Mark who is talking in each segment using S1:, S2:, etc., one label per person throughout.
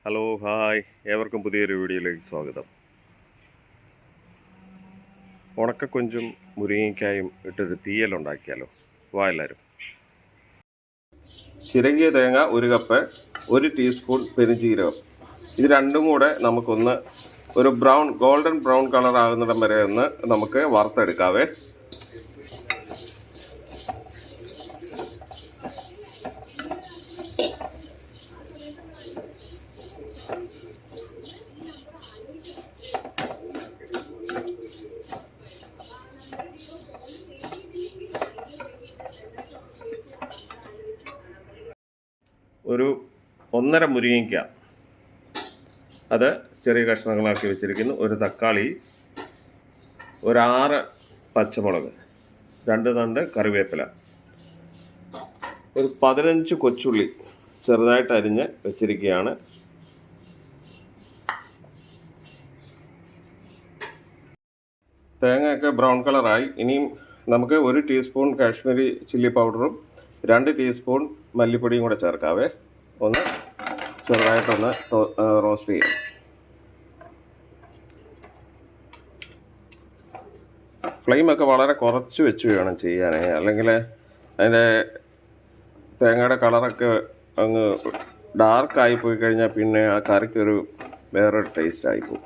S1: Hello hi ഏവർക്കും പുതിയൊരു വീഡിയോയിലേക്ക് സ്വാഗതം. ഉണക്കക്കൊഞ്ചും മുരിങ്ങയ്ക്കായും ഇട്ടൊരു തീയലുണ്ടാക്കിയാലോ? വാ എല്ലാവരും. ചിരകിയ തേങ്ങ 1 കപ്പ്, 1 ടീസ്പൂൺ പെരുംജീരകം, ഇത് രണ്ടും കൂടെ നമുക്കൊന്ന് ഒരു ഗോൾഡൻ ബ്രൗൺ കളർ ആകുന്നിടം വരെ ഒന്ന് നമുക്ക് വറുത്തെടുക്കാവേ. ഒരു 1.5 മുരിങ്ങയ്ക്ക, അത് ചെറിയ കഷ്ണങ്ങളാക്കി വെച്ചിരിക്കുന്നു. ഒരു തക്കാളി, ഒരു 6 പച്ചമുളക്, 2 തണ്ട് കറിവേപ്പില, ഒരു 15 കൊച്ചുള്ളി ചെറുതായിട്ട് അരിഞ്ഞ് വെച്ചിരിക്കുകയാണ്. തേങ്ങയൊക്കെ ബ്രൗൺ കളറായി. ഇനിയും നമുക്ക് 1 ടീസ്പൂൺ കാശ്മീരി ചില്ലി പൗഡറും 2 ടീസ്പൂൺ മല്ലിപ്പൊടിയും കൂടെ ചേർക്കാവേ. ഒന്ന് ചെറുതായിട്ടൊന്ന് റോസ്റ്റ് ചെയ്യാം. ഫ്ലെയിമൊക്കെ വളരെ കുറച്ച് വെച്ച് വേണം ചെയ്യാനേ, അല്ലെങ്കിൽ അതിൻ്റെ തേങ്ങയുടെ കളറൊക്കെ അങ്ങ് ഡാർക്കായി പോയി കഴിഞ്ഞാൽ പിന്നെ ആ കറിക്കൊരു വേറൊരു ടേസ്റ്റ് ആയിപ്പോവും.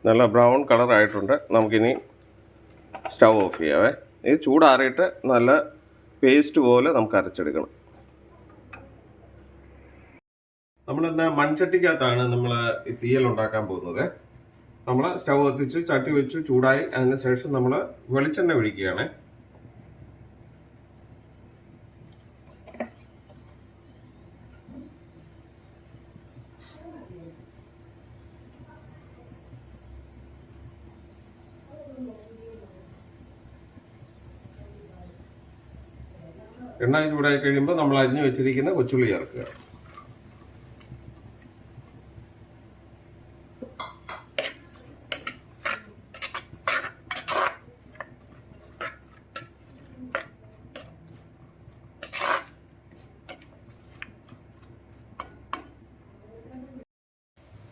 S1: നല്ല ബ്രൗൺ കളറായിട്ടുണ്ട്. നമുക്കിനി സ്റ്റവ് ഓഫ് ചെയ്യാവേ. ഇത് ചൂടാറിയിട്ട് നല്ല പേസ്റ്റ് പോലെ നമുക്ക് അരച്ചെടുക്കണം. നമ്മളിന്ന് മൺചട്ടിക്കകത്താണ് നമ്മൾ ഈ തീയൽ ഉണ്ടാക്കാൻ പോകുന്നത്. നമ്മൾ സ്റ്റവ് കത്തിച്ച് ചട്ടി വെച്ചു, ചൂടായി. അതിന് ശേഷം നമ്മൾ വെളിച്ചെണ്ണ ഒഴിക്കുകയാണ്. എണ്ണ ചൂടായി കഴിയുമ്പോൾ നമ്മൾ അരിഞ്ഞു വെച്ചിരിക്കുന്ന കൊച്ചുള്ളി ചേർക്കുക.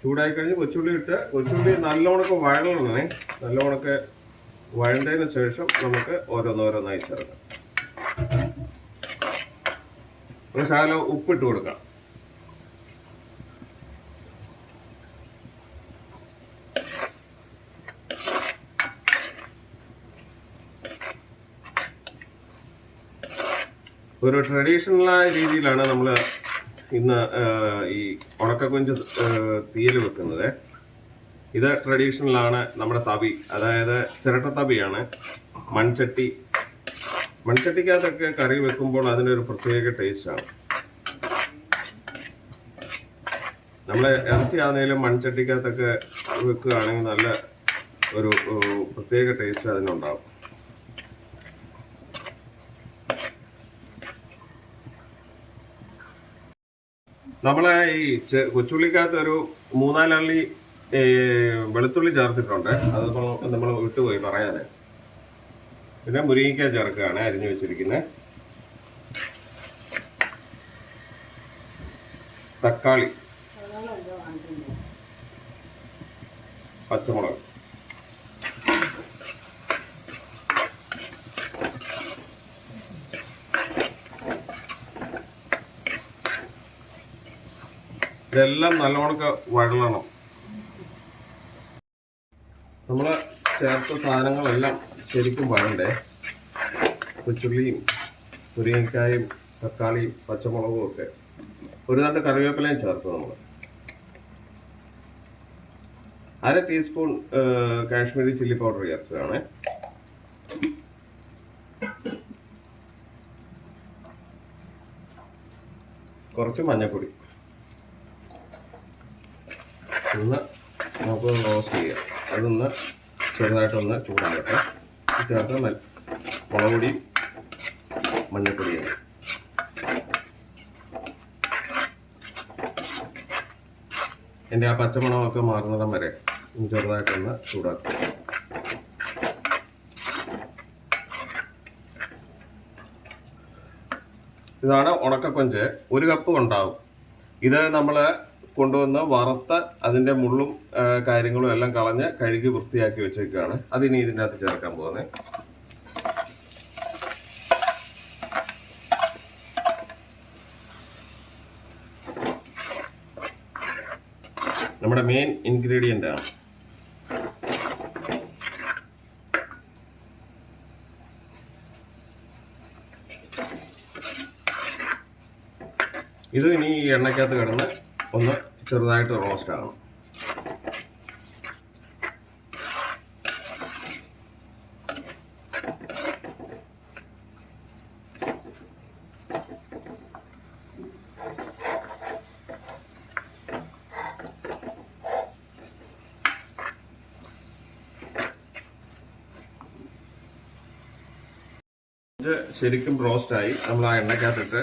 S1: ചൂടായി കഴിഞ്ഞ് കൊച്ചുള്ളി ഇട്ട്, കൊച്ചുള്ളി നല്ലോണക്ക് വഴങ്ങണേ. നല്ലോണക്ക് വഴണ്ടതിന് ശേഷം നമുക്ക് ഓരോന്നോരോന്നായി ചേർക്കാം. ഒരു ശകലം ഉപ്പിട്ട് കൊടുക്കാം. ഒരു ട്രഡീഷണലായ രീതിയിലാണ് നമ്മൾ ഇന്ന് ഈ ഉണക്കക്കൊഞ്ച് തീയൽ വെക്കുന്നത്. ഇത് ട്രഡീഷണലാണ്. നമ്മുടെ തവി, അതായത് ചിരട്ടത്തവിയാണ്. മൺചട്ടിക്കകത്തൊക്കെ കറി വെക്കുമ്പോൾ അതിനൊരു പ്രത്യേക ടേസ്റ്റാണ്. നമ്മൾ ഇറച്ചിയാണെങ്കിലും മൺചട്ടിക്കകത്തൊക്കെ വെക്കുകയാണെങ്കിൽ നല്ല ഒരു പ്രത്യേക ടേസ്റ്റ് അതിനുണ്ടാവും. നമ്മളെ ഈ കൊച്ചുള്ളിക്കകത്ത് ഒരു 3-4 അള്ളി വെളുത്തുള്ളി ചേർത്തിട്ടുണ്ട്. അതിപ്പോൾ നമ്മൾ വിട്ടുപോയി പറയാൻ. പിന്നെ മുരിങ്ങയ്ക്ക ചേർക്കുകയാണ്, അരിഞ്ഞു വെച്ചിരിക്കുന്നത്. തക്കാളി, പച്ചമുളക്, ഇതെല്ലാം നല്ലോണക്ക് വഴളണം. നമ്മൾ ചേർത്ത സാധനങ്ങളെല്ലാം ശരിക്കും വഴണ്ടേ. കൊച്ചുള്ളിയും മുരിങ്ങയ്ക്കായും തക്കാളിയും പച്ചമുളകും ഒക്കെ, ഒരു തണ്ട് കറിവേപ്പിലയും ചേർത്ത് നമ്മൾ 1/2 ടീസ്പൂൺ കാശ്മീരി ചില്ലി പൗഡർ ചേർക്കുകയാണ്. കുറച്ച് മഞ്ഞൾപ്പൊടി, ഒന്ന് നമുക്ക് റോസ്റ്റ് ചെയ്യാം. അതൊന്ന് ചെറുതായിട്ടൊന്ന് ചൂടാകട്ടെ. ചേർത്ത് മുളക് പൊടിയും മഞ്ഞൾപ്പൊടിയും എൻ്റെ ആ പച്ചമണമൊക്കെ മാറുന്നിടം വരെ ചെറുതായിട്ടൊന്ന് ചൂടാക്കുക. ഇതാണ് ഉണക്കക്കൊഞ്ച്. 1 കപ്പ് ഉണ്ടാവും. ഇത് നമ്മൾ കൊണ്ടുവന്ന് വറുത്ത് അതിൻ്റെ മുള്ളും കാര്യങ്ങളും എല്ലാം കളഞ്ഞ് കഴുകി വൃത്തിയാക്കി വെച്ചേക്കാണ്. അതിനി ഇതിൻ്റെ അകത്ത് ചേർക്കാൻ പോകുന്നത്. നമ്മുടെ മെയിൻ ഇൻഗ്രീഡിയൻ്റ് ആണ്. ഇത് ഇനി ഈ എണ്ണയ്ക്കകത്ത് കിടന്ന് ഒന്ന് ചെറുതായിട്ട് റോസ്റ്റ് ആകണം. ഇത് ശരിക്കും റോസ്റ്റായി നമ്മൾ ആ എണ്ണയ്ക്കകത്തിട്ട്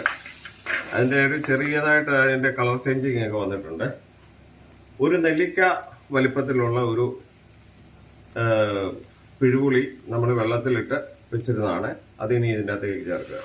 S1: അതിൻ്റെ ഒരു ചെറിയതായിട്ട് അതിൻ്റെ കളർ ചേഞ്ചിങ് ഒക്കെ വന്നിട്ടുണ്ട്. ഒരു നെല്ലിക്ക വലിപ്പത്തിലുള്ള ഒരു പിഴുപുളി നമ്മൾ വെള്ളത്തിലിട്ട് വെച്ചിരുന്നതാണ്. അതിനി ഇതിൻ്റെ അകത്തേക്ക് ചേർക്കുക.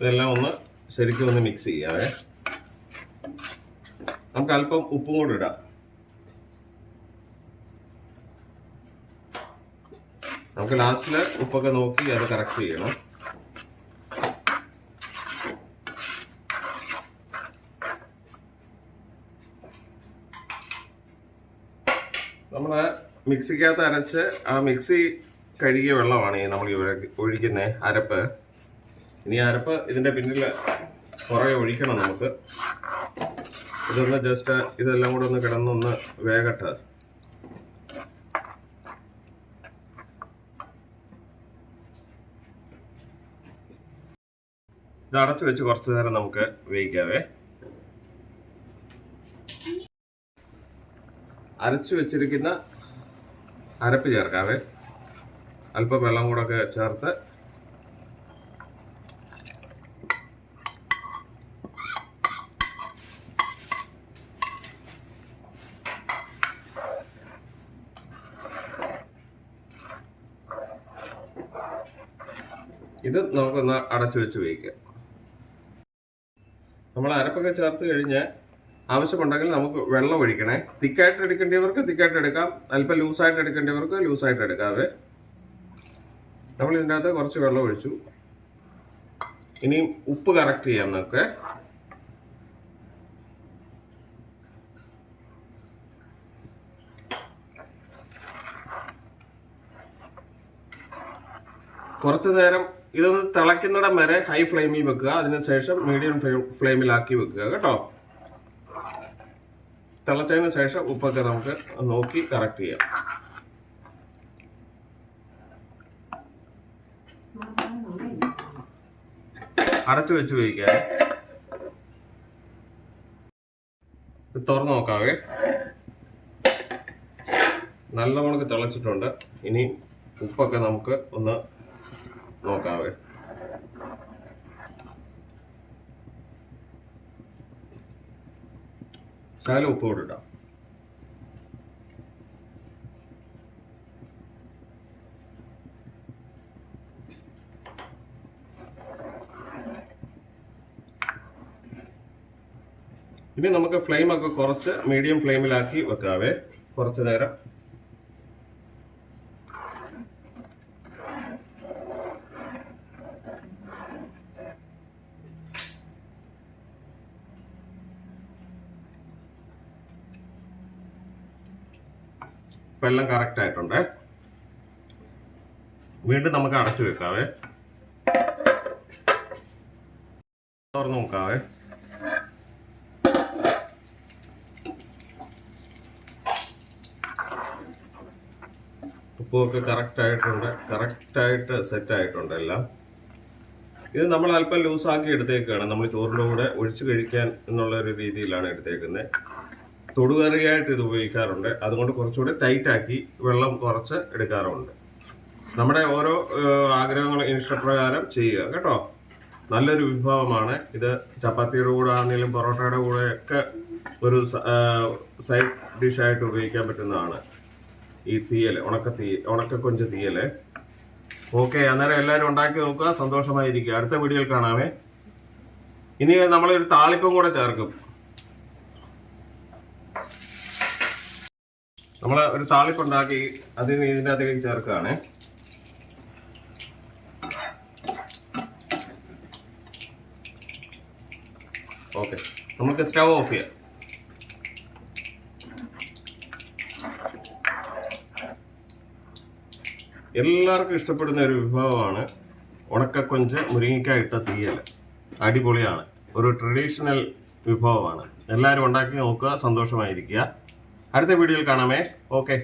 S1: ഇതെല്ലാം ഒന്ന് ശരിക്കും ഒന്ന് മിക്സ് ചെയ്യാവേ. നമുക്ക് അല്പം ഉപ്പും കൂടി ഇടാം. നമുക്ക് ലാസ്റ്റിൽ ഉപ്പൊക്കെ നോക്കി അത് കറക്റ്റ് ചെയ്യണം. നമ്മൾ മിക്സിക്കകത്ത് അരച്ച് ആ മിക്സി കഴുകിയ വെള്ളമാണ് ഈ നമ്മൾ ഒഴിക്കുന്ന അരപ്പ്. ഇനി അരപ്പ് ഇതിൻ്റെ പിന്നിൽ കുറേ ഒഴിക്കണം നമുക്ക്. ഇതൊന്ന് ജസ്റ്റ് ഇതെല്ലാം കൂടെ ഒന്ന് കിടന്നൊന്ന് വേകട്ടെ. ഇത് അടച്ചു വെച്ച് കുറച്ച് നേരം നമുക്ക് വേവിക്കാവേ. അരച്ചു വെച്ചിരിക്കുന്ന അരപ്പ് ചേർക്കാവേ. അല്പം വെള്ളം കൂടെ ഒക്കെ ചേർത്ത് ഇത് നമുക്കൊന്ന് അടച്ചു വെച്ച് വേവിക്കാം. നമ്മൾ അരപ്പൊക്കെ ചേർത്ത് കഴിഞ്ഞ് ആവശ്യമുണ്ടെങ്കിൽ നമുക്ക് വെള്ളം ഒഴിക്കണേ. തിക്കായിട്ട് എടുക്കേണ്ടവർക്ക് തിക്കായിട്ട് എടുക്കാം, അല്പം ലൂസായിട്ട് എടുക്കേണ്ടവർക്ക് ലൂസായിട്ട് എടുക്കാവേ. നമ്മൾ ഇതിൻ്റെ അകത്ത് കുറച്ച് വെള്ളം ഒഴിച്ചു. ഇനിയും ഉപ്പ് കറക്റ്റ് ചെയ്യാം നമുക്ക്. കുറച്ച് നേരം ഇതൊന്ന് തിളയ്ക്കുന്നിടം വരെ ഹൈ ഫ്ലെയിമിൽ വെക്കുക. അതിനുശേഷം മീഡിയം ഫ്ലെയിമിലാക്കി വെക്കുക കേട്ടോ. തിളച്ചതിന് ശേഷം ഉപ്പൊക്കെ നമുക്ക് നോക്കി കറക്റ്റ് ചെയ്യാം. അടച്ചു വെച്ച് വേവിക്കാം. തുറന്ന് നോക്കാവേ. നല്ലവണ്ണം തിളച്ചിട്ടുണ്ട്. ഇനി ഉപ്പൊക്കെ നമുക്ക് ഒന്ന് നോക്കാവേ. ശകലം ഉപ്പ് കൂടി ഇടാം. ഇനി നമുക്ക് ഫ്ലെയിമൊക്കെ കുറച്ച് മീഡിയം ഫ്ലെയിമിലാക്കി വെക്കാവേ കുറച്ച് നേരം. ഇപ്പം എല്ലാം കറക്റ്റ് ആയിട്ടുണ്ട്. വീണ്ടും നമുക്ക് അടച്ചു വെക്കാവേ. തുറന്ന് നോക്കാവേ. ഉപ്പുമൊക്കെ കറക്റ്റായിട്ട് സെറ്റായിട്ടുണ്ട് എല്ലാം. ഇത് നമ്മൾ അല്പം ലൂസാക്കി എടുത്തേക്കാണ്, നമ്മൾ ചോറിൻ്റെ കൂടെ ഒഴിച്ച് കഴിക്കാൻ എന്നുള്ള ഒരു രീതിയിലാണ് എടുത്തേക്കുന്നത്. തൊടുകറിയായിട്ട് ഇത് ഉപയോഗിക്കാറുണ്ട്, അതുകൊണ്ട് കുറച്ചുകൂടെ ടൈറ്റാക്കി വെള്ളം കുറച്ച് എടുക്കാറുണ്ട്. നമ്മുടെ ഓരോ ആഗ്രഹങ്ങളും ഇഷ്ടപ്രകാരം ചെയ്യുക കേട്ടോ. നല്ലൊരു വിഭവമാണ് ഇത്. ചപ്പാത്തിയുടെ കൂടെ ആണെങ്കിലും പൊറോട്ടയുടെ കൂടെയൊക്കെ ഒരു സൈഡ് ഡിഷായിട്ട് ഉപയോഗിക്കാൻ പറ്റുന്നതാണ് ഈ തീയൽ, ഉണക്ക കൊഞ്ച് തീയൽ. ഓക്കെ, അന്നേരം എല്ലാവരും ഉണ്ടാക്കി നോക്കുക, സന്തോഷമായിരിക്കുക. അടുത്ത വീഡിയോയിൽ കാണാമേ. ഇനി നമ്മളൊരു താളിപ്പും കൂടെ ചേർക്കും. നമ്മൾ ഒരു താളിപ്പുണ്ടാക്കി അതിന് ഇതിൻ്റെ അകത്തേക്ക് ചേർക്കുകയാണ്. ഓക്കെ, നമുക്ക് സ്റ്റൗ ഓഫ് ചെയ്യാം. എല്ലാവർക്കും ഇഷ്ടപ്പെടുന്ന ഒരു വിഭവമാണ് ഉണക്കക്കൊഞ്ച് മുരിങ്ങയ്ക്ക ഇട്ട തീയൽ. അടിപൊളിയാണ്, ഒരു ട്രഡീഷണൽ വിഭവമാണ്. എല്ലാവരും ഉണ്ടാക്കി നോക്കുക, സന്തോഷമായിരിക്കുക. അടുത്ത വീഡിയോയിൽ കാണാമേ. ഓക്കെ.